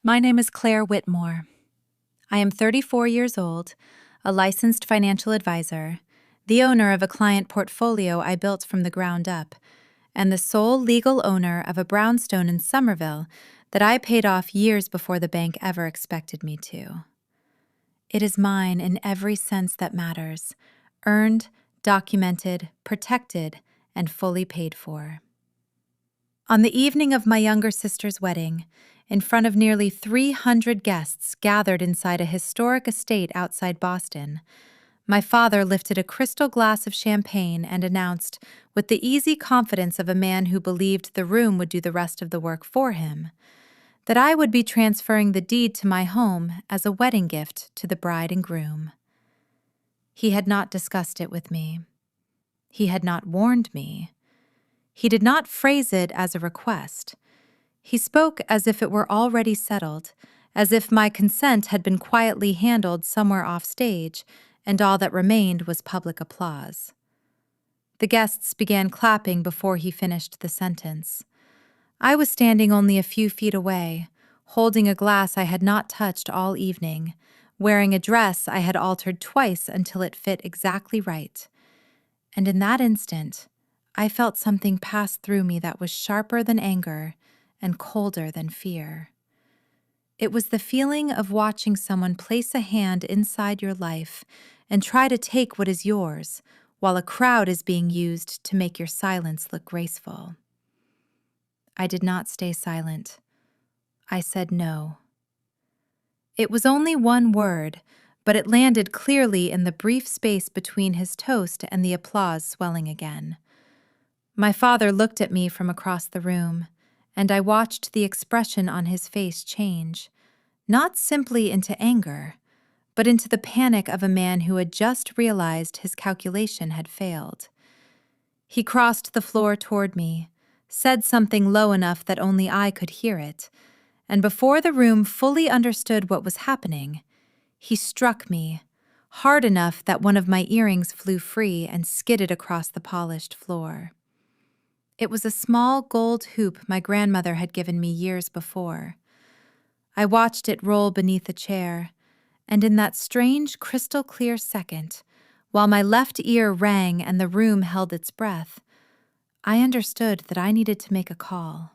My name is Claire Whitmore. I am 34 years old, a licensed financial advisor, the owner of a client portfolio I built from the ground up, and the sole legal owner of a brownstone in Somerville that I paid off years before the bank ever expected me to. It is mine in every sense that matters, earned, documented, protected, and fully paid for. On the evening of my younger sister's wedding, in front of nearly 300 guests gathered inside a historic estate outside Boston, my father lifted a crystal glass of champagne and announced, with the easy confidence of a man who believed the room would do the rest of the work for him, that I would be transferring the deed to my home as a wedding gift to the bride and groom. He had not discussed it with me. He had not warned me. He did not phrase it as a request. He spoke as if it were already settled, as if my consent had been quietly handled somewhere off stage, and all that remained was public applause. The guests began clapping before he finished the sentence. I was standing only a few feet away, holding a glass I had not touched all evening, wearing a dress I had altered twice until it fit exactly right. And in that instant, I felt something pass through me that was sharper than anger and colder than fear. It was the feeling of watching someone place a hand inside your life and try to take what is yours, while a crowd is being used to make your silence look graceful. I did not stay silent. I said no. It was only one word, but it landed clearly in the brief space between his toast and the applause swelling again. My father looked at me from across the room, and I watched the expression on his face change, not simply into anger, but into the panic of a man who had just realized his calculation had failed. He crossed the floor toward me, said something low enough that only I could hear it, and before the room fully understood what was happening, he struck me, hard enough that one of my earrings flew free and skidded across the polished floor. It was a small gold hoop my grandmother had given me years before. I watched it roll beneath a chair, and in that strange crystal-clear second, while my left ear rang and the room held its breath, I understood that I needed to make a call.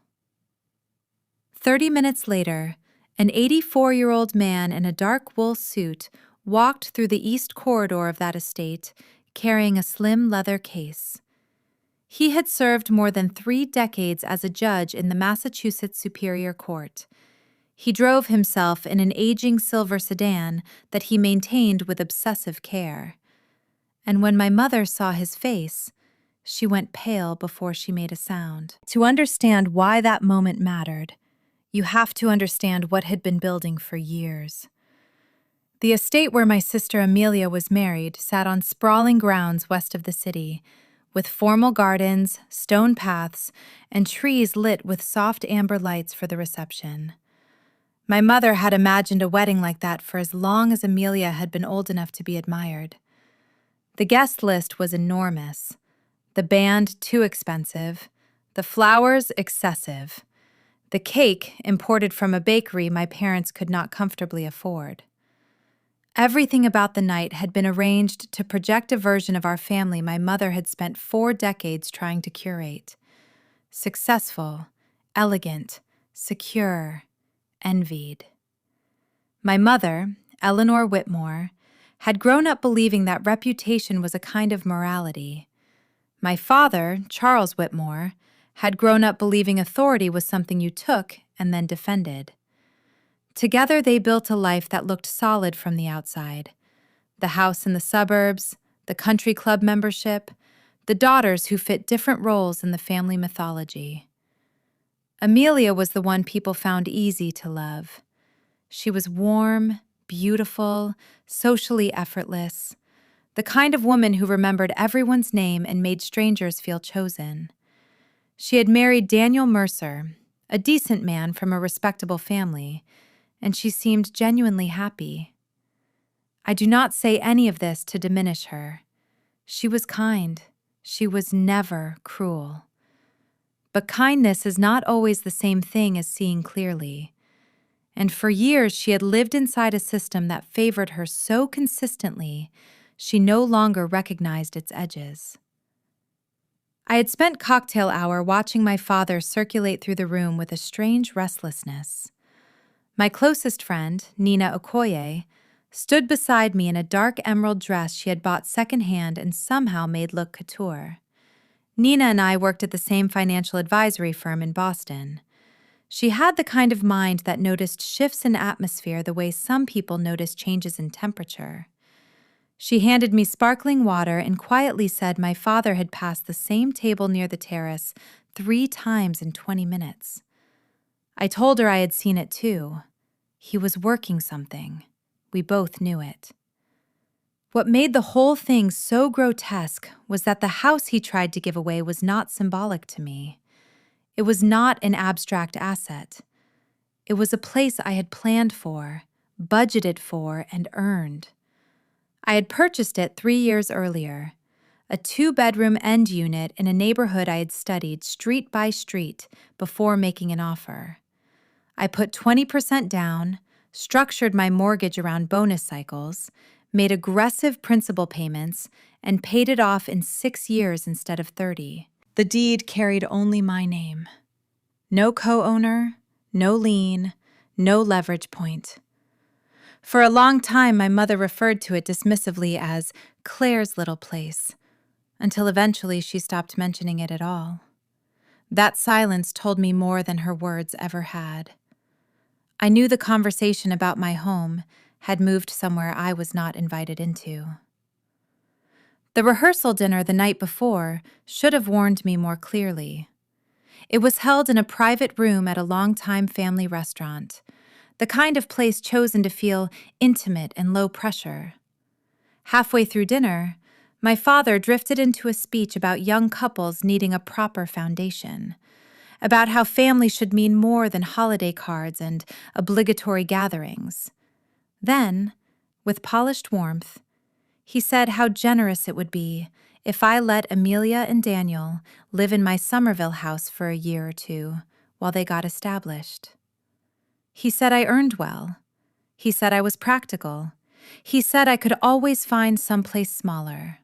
30 minutes later, an 84-year-old man in a dark wool suit walked through the east corridor of that estate, carrying a slim leather case. He had served more than 3 decades as a judge in the Massachusetts Superior Court. He drove himself in an aging silver sedan that he maintained with obsessive care. And when my mother saw his face, she went pale before she made a sound. To understand why that moment mattered, you have to understand what had been building for years. The estate where my sister Amelia was married sat on sprawling grounds west of the city, with formal gardens, stone paths, and trees lit with soft amber lights for the reception. My mother had imagined a wedding like that for as long as Amelia had been old enough to be admired. The guest list was enormous, the band too expensive, the flowers excessive, the cake imported from a bakery my parents could not comfortably afford. Everything about the night had been arranged to project a version of our family my mother had spent 4 decades trying to curate. Successful, elegant, secure, envied. My mother, Eleanor Whitmore, had grown up believing that reputation was a kind of morality. My father, Charles Whitmore, had grown up believing authority was something you took and then defended. Together they built a life that looked solid from the outside. The house in the suburbs, the country club membership, the daughters who fit different roles in the family mythology. Amelia was the one people found easy to love. She was warm, beautiful, socially effortless, the kind of woman who remembered everyone's name and made strangers feel chosen. She had married Daniel Mercer, a decent man from a respectable family, and she seemed genuinely happy. I do not say any of this to diminish her. She was kind. She was never cruel. But kindness is not always the same thing as seeing clearly. And for years, she had lived inside a system that favored her so consistently, she no longer recognized its edges. I had spent cocktail hour watching my father circulate through the room with a strange restlessness. My closest friend, Nina Okoye, stood beside me in a dark emerald dress she had bought secondhand and somehow made look couture. Nina and I worked at the same financial advisory firm in Boston. She had the kind of mind that noticed shifts in atmosphere the way some people notice changes in temperature. She handed me sparkling water and quietly said my father had passed the same table near the terrace 3 times in 20 minutes. I told her I had seen it too. He was working something. We both knew it. What made the whole thing so grotesque was that the house he tried to give away was not symbolic to me. It was not an abstract asset. It was a place I had planned for, budgeted for, and earned. I had purchased it 3 years earlier, a 2-bedroom end unit in a neighborhood I had studied street by street before making an offer. I put 20% down, structured my mortgage around bonus cycles, made aggressive principal payments, and paid it off in 6 years instead of 30. The deed carried only my name. No co-owner, no lien, no leverage point. For a long time, my mother referred to it dismissively as Claire's little place, until eventually she stopped mentioning it at all. That silence told me more than her words ever had. I knew the conversation about my home had moved somewhere I was not invited into. The rehearsal dinner the night before should have warned me more clearly. It was held in a private room at a longtime family restaurant, the kind of place chosen to feel intimate and low pressure. Halfway through dinner, my father drifted into a speech about young couples needing a proper foundation, about how family should mean more than holiday cards and obligatory gatherings. Then, with polished warmth, he said how generous it would be if I let Amelia and Daniel live in my Somerville house for a year or 2 while they got established. He said I earned well. He said I was practical. He said I could always find someplace smaller.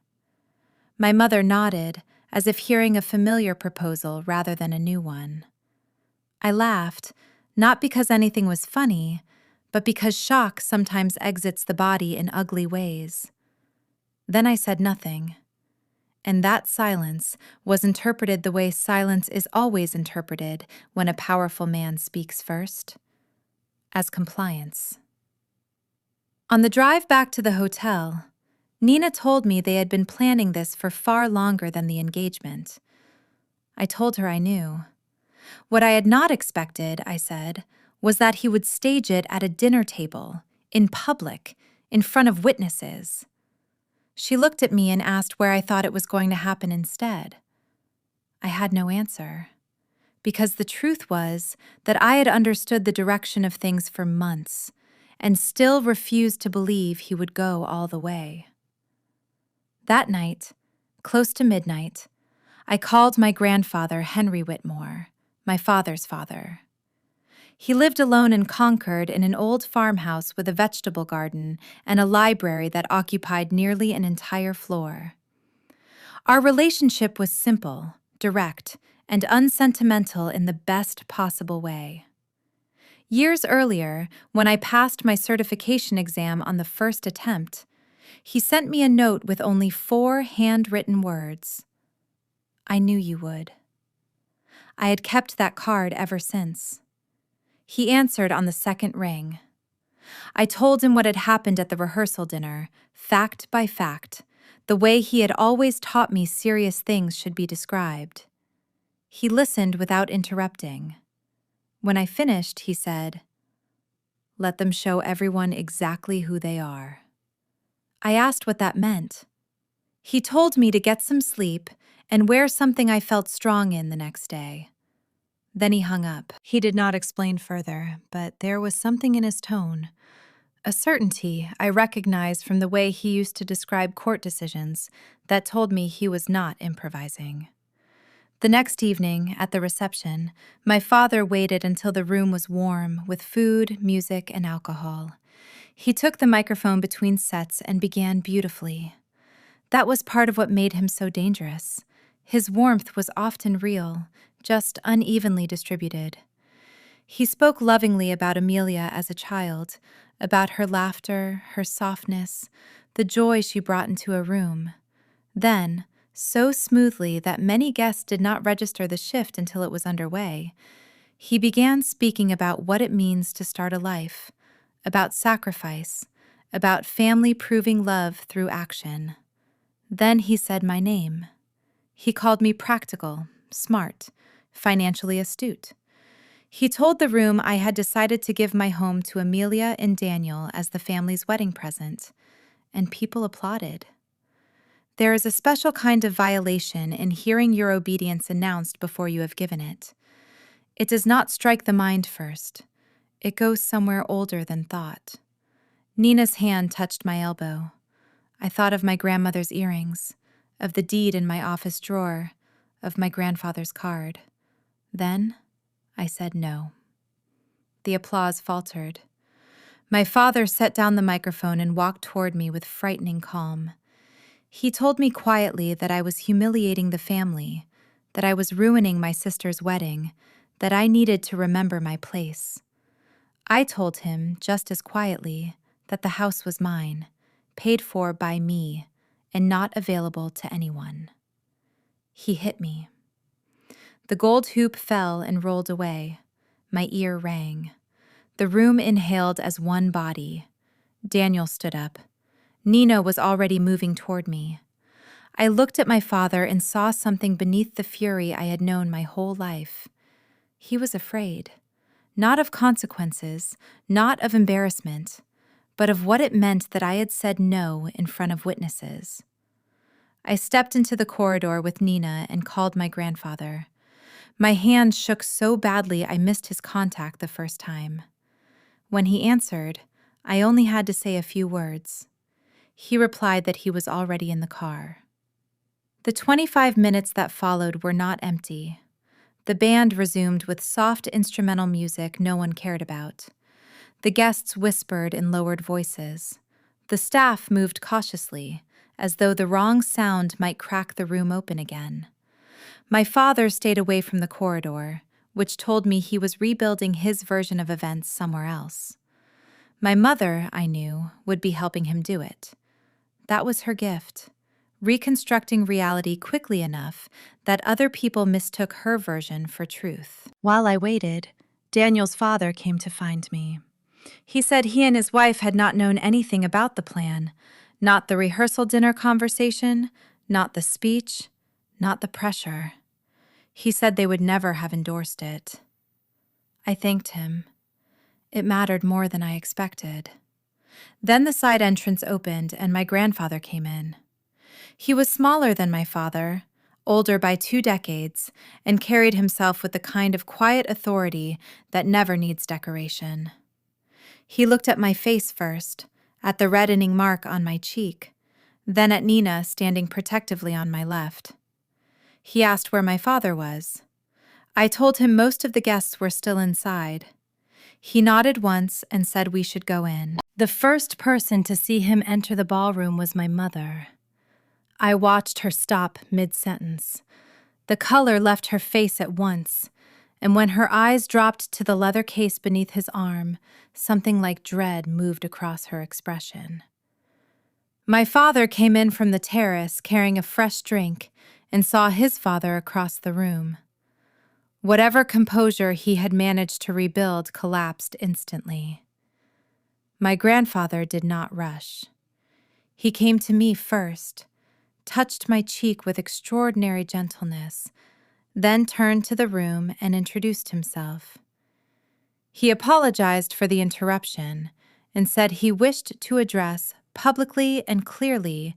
My mother nodded, as if hearing a familiar proposal rather than a new one. I laughed, not because anything was funny, but because shock sometimes exits the body in ugly ways. Then I said nothing, and that silence was interpreted the way silence is always interpreted when a powerful man speaks first, as compliance. On the drive back to the hotel, Nina told me they had been planning this for far longer than the engagement. I told her I knew. What I had not expected, I said, was that he would stage it at a dinner table, in public, in front of witnesses. She looked at me and asked where I thought it was going to happen instead. I had no answer, because the truth was that I had understood the direction of things for months and still refused to believe he would go all the way. That night, close to midnight, I called my grandfather, Henry Whitmore, my father's father. He lived alone in Concord in an old farmhouse with a vegetable garden and a library that occupied nearly an entire floor. Our relationship was simple, direct, and unsentimental in the best possible way. Years earlier, when I passed my certification exam on the first attempt, he sent me a note with only 4 handwritten words. I knew you would. I had kept that card ever since. He answered on the second ring. I told him what had happened at the rehearsal dinner, fact by fact, the way he had always taught me serious things should be described. He listened without interrupting. When I finished, he said, "Let them show everyone exactly who they are." I asked what that meant. He told me to get some sleep and wear something I felt strong in the next day. Then he hung up. He did not explain further, but there was something in his tone, a certainty I recognized from the way he used to describe court decisions that told me he was not improvising. The next evening, at the reception, my father waited until the room was warm with food, music, and alcohol. He took the microphone between sets and began beautifully. That was part of what made him so dangerous. His warmth was often real, just unevenly distributed. He spoke lovingly about Amelia as a child, about her laughter, her softness, the joy she brought into a room. Then, so smoothly that many guests did not register the shift until it was underway, he began speaking about what it means to start a life, about sacrifice, about family proving love through action. Then he said my name. He called me practical, smart, financially astute. He told the room I had decided to give my home to Amelia and Daniel as the family's wedding present, and people applauded. There is a special kind of violation in hearing your obedience announced before you have given it. It does not strike the mind first. It goes somewhere older than thought. Nina's hand touched my elbow. I thought of my grandmother's earrings, of the deed in my office drawer, of my grandfather's card. Then I said no. The applause faltered. My father set down the microphone and walked toward me with frightening calm. He told me quietly that I was humiliating the family, that I was ruining my sister's wedding, that I needed to remember my place. I told him, just as quietly, that the house was mine, paid for by me, and not available to anyone. He hit me. The gold hoop fell and rolled away. My ear rang. The room inhaled as one body. Daniel stood up. Nina was already moving toward me. I looked at my father and saw something beneath the fury I had known my whole life. He was afraid, not of consequences, not of embarrassment, but of what it meant that I had said no in front of witnesses. I stepped into the corridor with Nina and called my grandfather. My hand shook so badly I missed his contact the first time. When he answered, I only had to say a few words. He replied that he was already in the car. The 25 minutes that followed were not empty. The band resumed with soft instrumental music no one cared about. The guests whispered in lowered voices. The staff moved cautiously, as though the wrong sound might crack the room open again. My father stayed away from the corridor, which told me he was rebuilding his version of events somewhere else. My mother, I knew, would be helping him do it. That was her gift, reconstructing reality quickly enough that other people mistook her version for truth. While I waited, Daniel's father came to find me. He said he and his wife had not known anything about the plan, not the rehearsal dinner conversation, not the speech, not the pressure. He said they would never have endorsed it. I thanked him. It mattered more than I expected. Then the side entrance opened and my grandfather came in. He was smaller than my father, older by 2 decades, and carried himself with the kind of quiet authority that never needs decoration. He looked at my face first, at the reddening mark on my cheek, then at Nina standing protectively on my left. He asked where my father was. I told him most of the guests were still inside. He nodded once and said we should go in. The first person to see him enter the ballroom was my mother. I watched her stop mid-sentence. The color left her face at once, and when her eyes dropped to the leather case beneath his arm, something like dread moved across her expression. My father came in from the terrace carrying a fresh drink and saw his father across the room. Whatever composure he had managed to rebuild collapsed instantly. My grandfather did not rush. He came to me first, touched my cheek with extraordinary gentleness, then turned to the room and introduced himself. He apologized for the interruption and said he wished to address publicly and clearly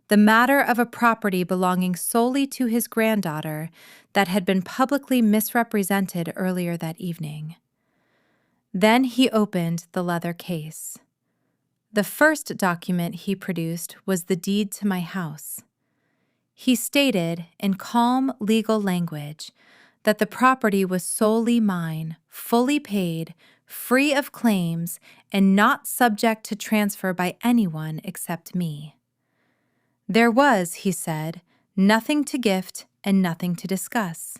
the matter of a property belonging solely to his granddaughter that had been publicly misrepresented earlier that evening. Then he opened the leather case. The first document he produced was the deed to my house. He stated, in calm legal language, that the property was solely mine, fully paid, free of claims, and not subject to transfer by anyone except me. There was, he said, nothing to gift and nothing to discuss.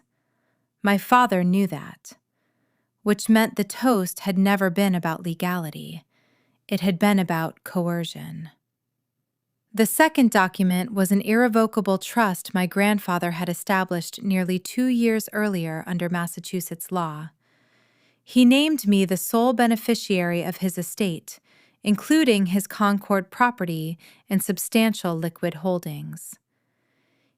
My father knew that, which meant the toast had never been about legality. It had been about coercion. The second document was an irrevocable trust my grandfather had established nearly 2 years earlier under Massachusetts law. He named me the sole beneficiary of his estate, including his Concord property and substantial liquid holdings.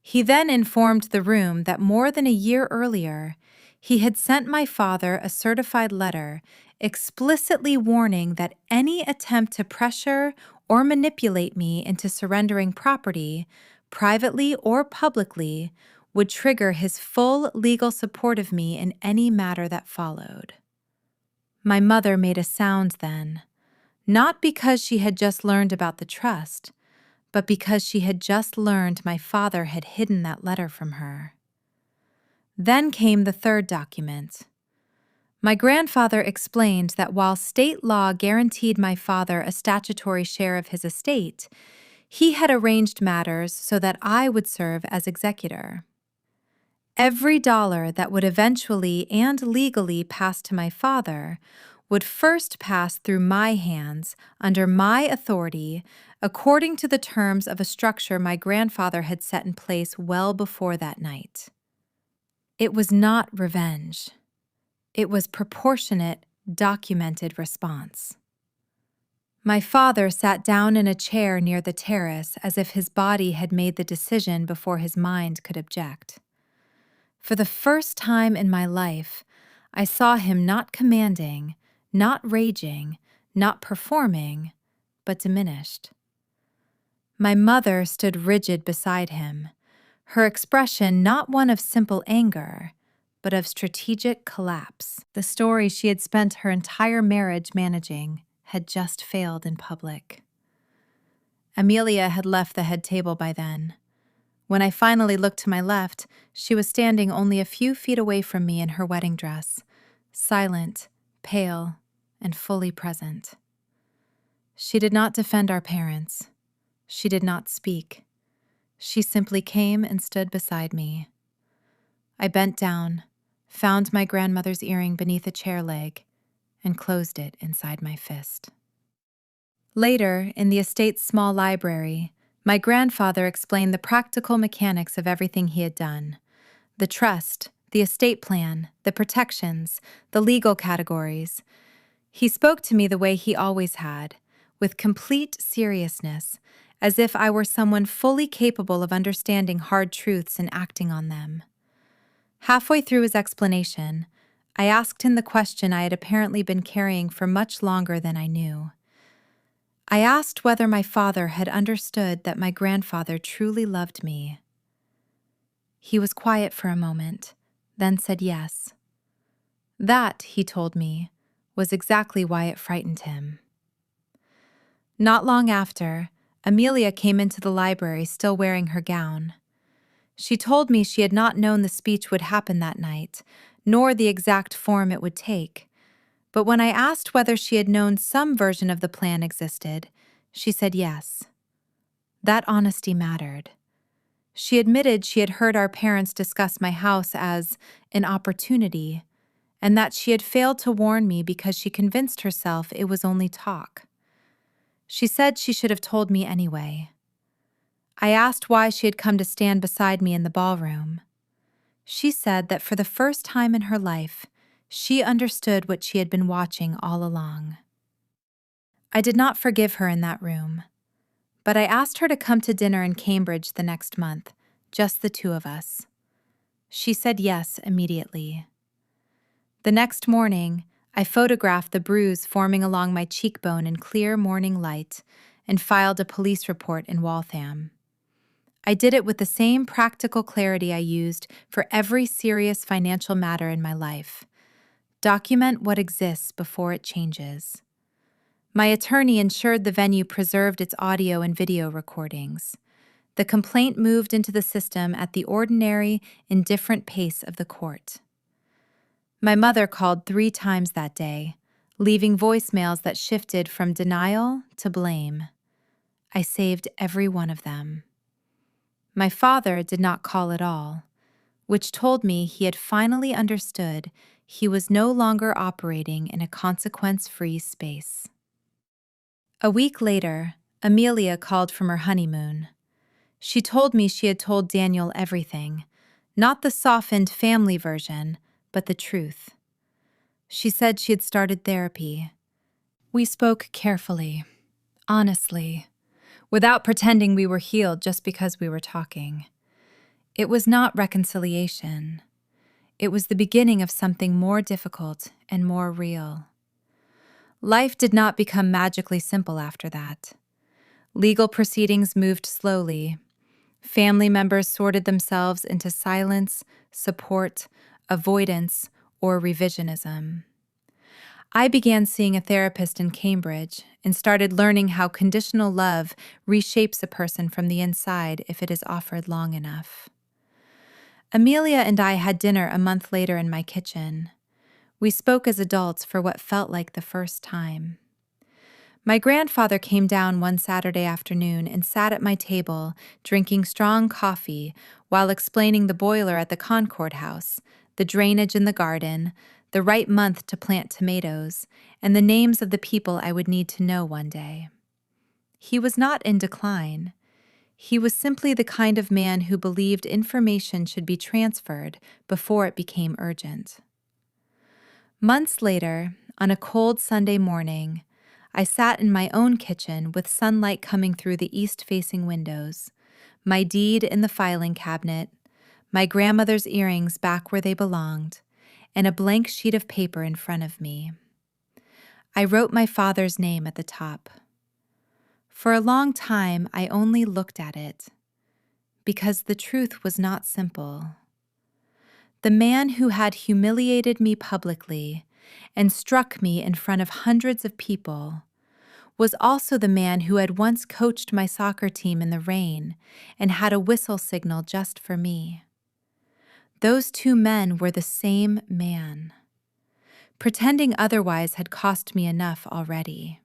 He then informed the room that more than a year earlier, he had sent my father a certified letter explicitly warning that any attempt to pressure or manipulate me into surrendering property, privately or publicly, would trigger his full legal support of me in any matter that followed. My mother made a sound then, not because she had just learned about the trust, but because she had just learned my father had hidden that letter from her. Then came the third document. My grandfather explained that while state law guaranteed my father a statutory share of his estate, he had arranged matters so that I would serve as executor. Every dollar that would eventually and legally pass to my father would first pass through my hands under my authority according to the terms of a structure my grandfather had set in place well before that night. It was not revenge. It was proportionate, documented response. My father sat down in a chair near the terrace as if his body had made the decision before his mind could object. For the first time in my life, I saw him not commanding, not raging, not performing, but diminished. My mother stood rigid beside him, her expression not one of simple anger, but of strategic collapse. The story she had spent her entire marriage managing had just failed in public. Amelia had left the head table by then. When I finally looked to my left, she was standing only a few feet away from me in her wedding dress, silent, pale, and fully present. She did not defend our parents. She did not speak. She simply came and stood beside me. I bent down, found my grandmother's earring beneath a chair leg, and closed it inside my fist. Later, in the estate's small library, my grandfather explained the practical mechanics of everything he had done: the trust, the estate plan, the protections, the legal categories. He spoke to me the way he always had, with complete seriousness, as if I were someone fully capable of understanding hard truths and acting on them. Halfway through his explanation, I asked him the question I had apparently been carrying for much longer than I knew. I asked whether my father had understood that my grandfather truly loved me. He was quiet for a moment, then said yes. That, he told me, was exactly why it frightened him. Not long after, Amelia came into the library still wearing her gown. She told me she had not known the speech would happen that night, nor the exact form it would take. But when I asked whether she had known some version of the plan existed, she said yes. That honesty mattered. She admitted she had heard our parents discuss my house as an opportunity, and that she had failed to warn me because she convinced herself it was only talk. She said she should have told me anyway. I asked why she had come to stand beside me in the ballroom. She said that for the first time in her life, she understood what she had been watching all along. I did not forgive her in that room, but I asked her to come to dinner in Cambridge the next month, just the two of us. She said yes immediately. The next morning, I photographed the bruise forming along my cheekbone in clear morning light and filed a police report in Waltham. I did it with the same practical clarity I used for every serious financial matter in my life. Document what exists before it changes. My attorney ensured the venue preserved its audio and video recordings. The complaint moved into the system at the ordinary, indifferent pace of the court. My mother called 3 times that day, leaving voicemails that shifted from denial to blame. I saved every one of them. My father did not call at all, which told me he had finally understood he was no longer operating in a consequence-free space. A week later, Amelia called from her honeymoon. She told me she had told Daniel everything, not the softened family version, but the truth. She said she had started therapy. We spoke carefully, honestly, without pretending we were healed just because we were talking. It was not reconciliation. It was the beginning of something more difficult and more real. Life did not become magically simple after that. Legal proceedings moved slowly. Family members sorted themselves into silence, support, avoidance, or revisionism. I began seeing a therapist in Cambridge and started learning how conditional love reshapes a person from the inside if it is offered long enough. Amelia and I had dinner a month later in my kitchen. We spoke as adults for what felt like the first time. My grandfather came down one Saturday afternoon and sat at my table, drinking strong coffee while explaining the boiler at the Concord House, the drainage in the garden, the right month to plant tomatoes, and the names of the people I would need to know one day. He was not in decline. He was simply the kind of man who believed information should be transferred before it became urgent. Months later, on a cold Sunday morning, I sat in my own kitchen with sunlight coming through the east-facing windows, my deed in the filing cabinet, my grandmother's earrings back where they belonged, and a blank sheet of paper in front of me. I wrote my father's name at the top. For a long time, I only looked at it, because the truth was not simple. The man who had humiliated me publicly and struck me in front of hundreds of people was also the man who had once coached my soccer team in the rain and had a whistle signal just for me. Those 2 men were the same man. Pretending otherwise had cost me enough already.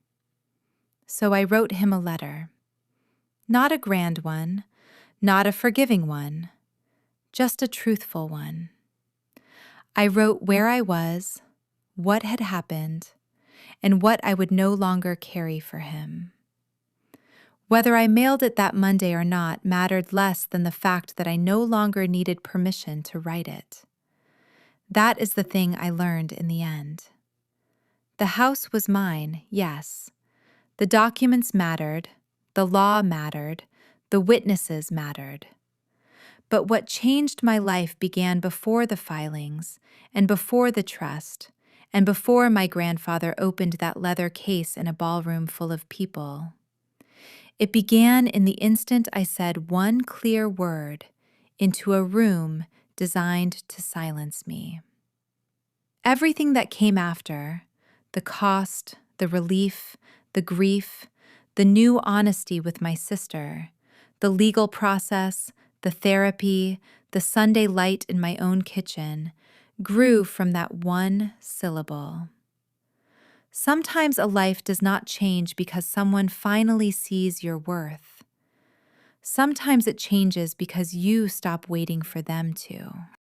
So I wrote him a letter. Not a grand one, not a forgiving one, just a truthful one. I wrote where I was, what had happened, and what I would no longer carry for him. Whether I mailed it that Monday or not mattered less than the fact that I no longer needed permission to write it. That is the thing I learned in the end. The house was mine, yes. The documents mattered, the law mattered, the witnesses mattered. But what changed my life began before the filings, and before the trust, and before my grandfather opened that leather case in a ballroom full of people. It began in the instant I said one clear word into a room designed to silence me. Everything that came after, the cost, the relief, the grief, the new honesty with my sister, the legal process, the therapy, the Sunday light in my own kitchen, grew from that one syllable. Sometimes a life does not change because someone finally sees your worth. Sometimes it changes because you stop waiting for them to.